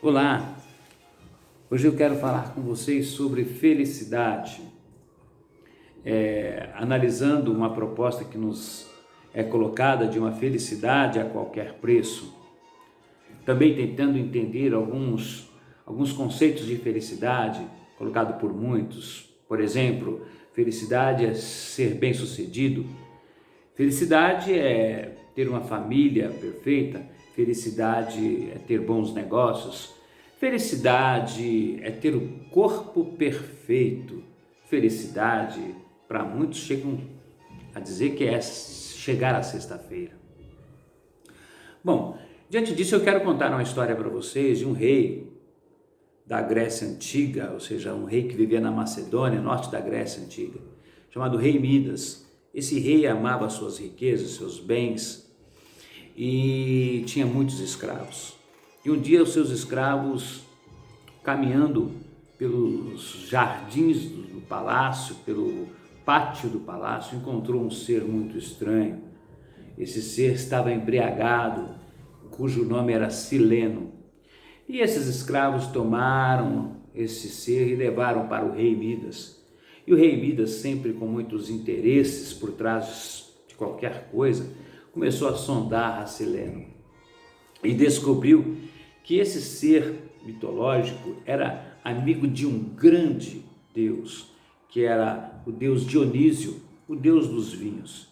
Olá, hoje eu quero falar com vocês sobre felicidade, analisando uma proposta que nos é colocada de uma felicidade a qualquer preço, também tentando entender alguns conceitos de felicidade colocado por muitos. Por exemplo, felicidade é ser bem-sucedido, felicidade é ter uma família perfeita, felicidade é ter bons negócios, felicidade é ter o corpo perfeito, felicidade, para muitos chegam a dizer que é chegar à sexta-feira. Bom, diante disso eu quero contar uma história para vocês de um rei da Grécia Antiga, ou seja, um rei que vivia na Macedônia, norte da Grécia Antiga, chamado Rei Midas. Esse rei amava suas riquezas, seus bens e tinha muitos escravos. E um dia os seus escravos, caminhando pelos jardins do palácio, pelo pátio do palácio, encontrou um ser muito estranho. Esse ser estava embriagado, cujo nome era Sileno. E esses escravos tomaram esse ser e levaram para o rei Midas. E o rei Midas, sempre com muitos interesses por trás de qualquer coisa, começou a sondar a Sileno e descobriu que esse ser mitológico era amigo de um grande deus, que era o deus Dionísio, o deus dos vinhos.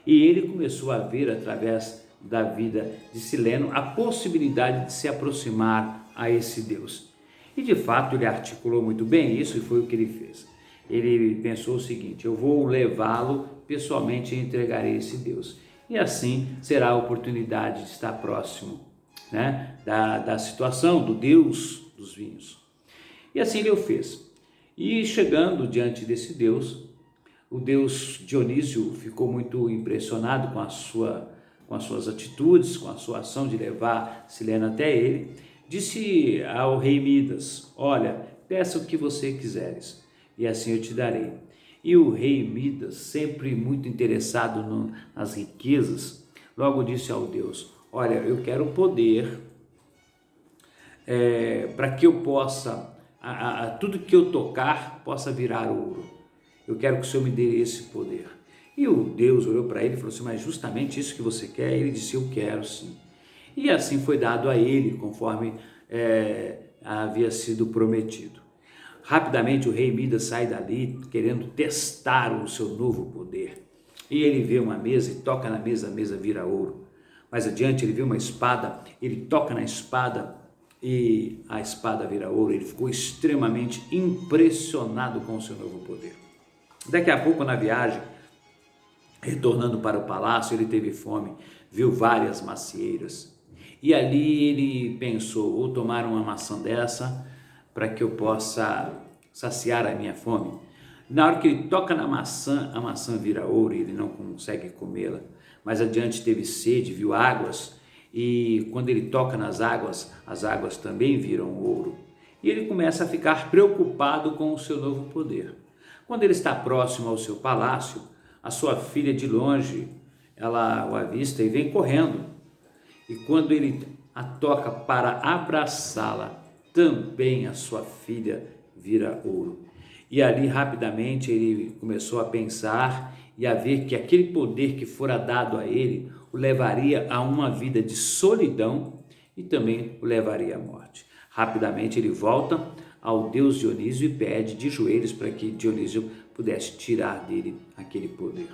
E ele começou a ver, através da vida de Sileno, a possibilidade de se aproximar a esse Deus. E de fato ele articulou muito bem isso e foi o que ele fez. Ele pensou o seguinte: eu vou levá-lo pessoalmente e entregarei esse Deus. E assim será a oportunidade de estar próximo, da situação do Deus dos vinhos. E assim ele o fez. E chegando diante desse Deus, o Deus Dionísio ficou muito impressionado com as suas atitudes, com a sua ação de levar Sileno até ele, disse ao rei Midas: olha, peça o que você quiseres, e assim eu te darei. E o rei Midas, sempre muito interessado nas riquezas, logo disse ao Deus: olha, eu quero poder para que eu possa, tudo que eu tocar possa virar ouro. Eu quero que o Senhor me dê esse poder. E o Deus olhou para ele e falou assim: mas justamente isso que você quer? Ele disse: eu quero sim. E assim foi dado a ele, conforme havia sido prometido. Rapidamente o rei Midas sai dali, querendo testar o seu novo poder. E ele vê uma mesa e toca na mesa, a mesa vira ouro. Mais adiante ele vê uma espada, ele toca na espada e a espada vira ouro. Ele ficou extremamente impressionado com o seu novo poder. Daqui a pouco, na viagem, retornando para o palácio, ele teve fome, viu várias macieiras. E ali ele pensou: vou tomar uma maçã dessa para que eu possa saciar a minha fome. Na hora que ele toca na maçã, a maçã vira ouro e ele não consegue comê-la. Mais adiante teve sede, viu águas, e quando ele toca nas águas, as águas também viram ouro. E ele começa a ficar preocupado com o seu novo poder. Quando ele está próximo ao seu palácio, a sua filha de longe, ela o avista e vem correndo. E quando ele a toca para abraçá-la, também a sua filha vira ouro. E ali rapidamente ele começou a pensar e a ver que aquele poder que fora dado a ele o levaria a uma vida de solidão e também o levaria à morte. Rapidamente ele volta ao deus Dionísio e pede de joelhos para que Dionísio pudesse tirar dele aquele poder.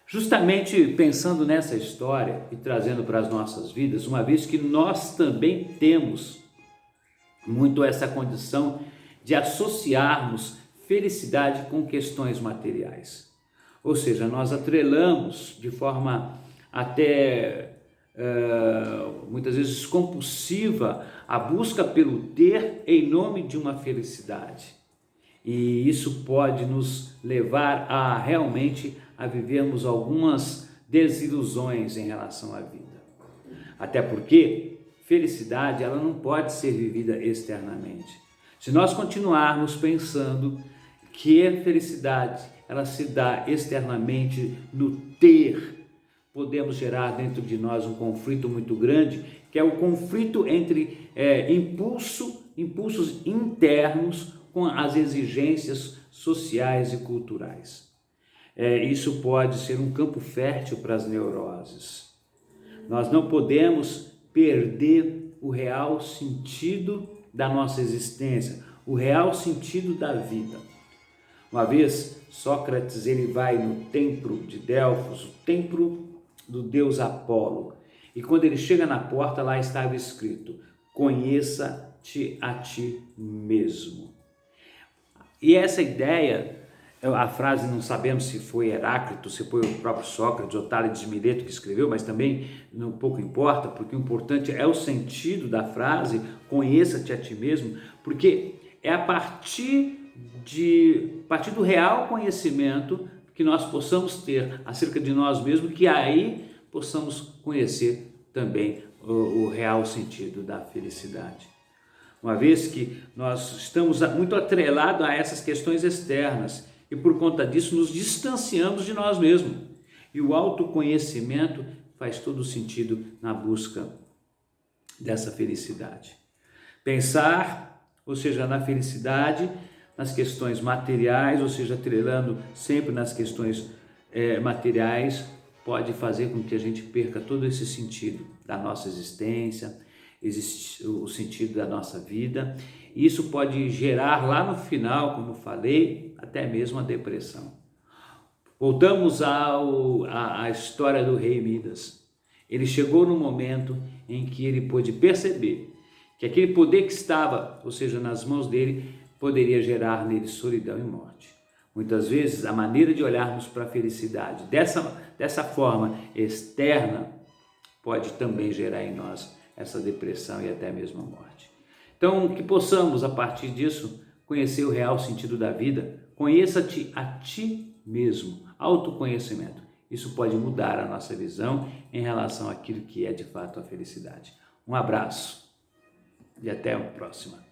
Justamente pensando nessa história e trazendo para as nossas vidas, uma vez que nós também temos muito essa condição de associarmos felicidade com questões materiais. Ou seja, nós atrelamos de forma até muitas vezes compulsiva a busca pelo ter em nome de uma felicidade. E isso pode nos levar a realmente a vivermos algumas desilusões em relação à vida. Até porque felicidade ela não pode ser vivida externamente. Se nós continuarmos pensando que a felicidade ela se dá externamente no ter, podemos gerar dentro de nós um conflito muito grande, que é o conflito entre impulsos internos com as exigências sociais e culturais. Isso pode ser um campo fértil para as neuroses. Nós não podemos perder o real sentido da nossa existência, o real sentido da vida. Uma vez, Sócrates ele vai no templo de Delfos, o templo do deus Apolo, e quando ele chega na porta, lá estava escrito: conheça-te a ti mesmo. E essa ideia, a frase não sabemos se foi Heráclito, se foi o próprio Sócrates ou Tales de Mileto que escreveu, mas também não pouco importa, porque o importante é o sentido da frase, conheça-te a ti mesmo, porque é a partir do real conhecimento que nós possamos ter acerca de nós mesmos, que aí possamos conhecer também o real sentido da felicidade. Uma vez que nós estamos muito atrelados a essas questões externas e por conta disso nos distanciamos de nós mesmos. E o autoconhecimento faz todo sentido na busca dessa felicidade. Pensar, ou seja, na felicidade, nas questões materiais, ou seja, atrelando sempre nas questões materiais, pode fazer com que a gente perca todo esse sentido da nossa existência, o sentido da nossa vida. Isso pode gerar lá no final, como falei, até mesmo a depressão. Voltamos à história do rei Midas. Ele chegou no momento em que ele pôde perceber que aquele poder que estava, ou seja, nas mãos dele, poderia gerar nele solidão e morte. Muitas vezes a maneira de olharmos para a felicidade dessa forma externa pode também gerar em nós essa depressão e até mesmo a morte. Então, que possamos, a partir disso, conhecer o real sentido da vida. Conheça-te a ti mesmo, autoconhecimento. Isso pode mudar a nossa visão em relação àquilo que é de fato a felicidade. Um abraço e até a próxima.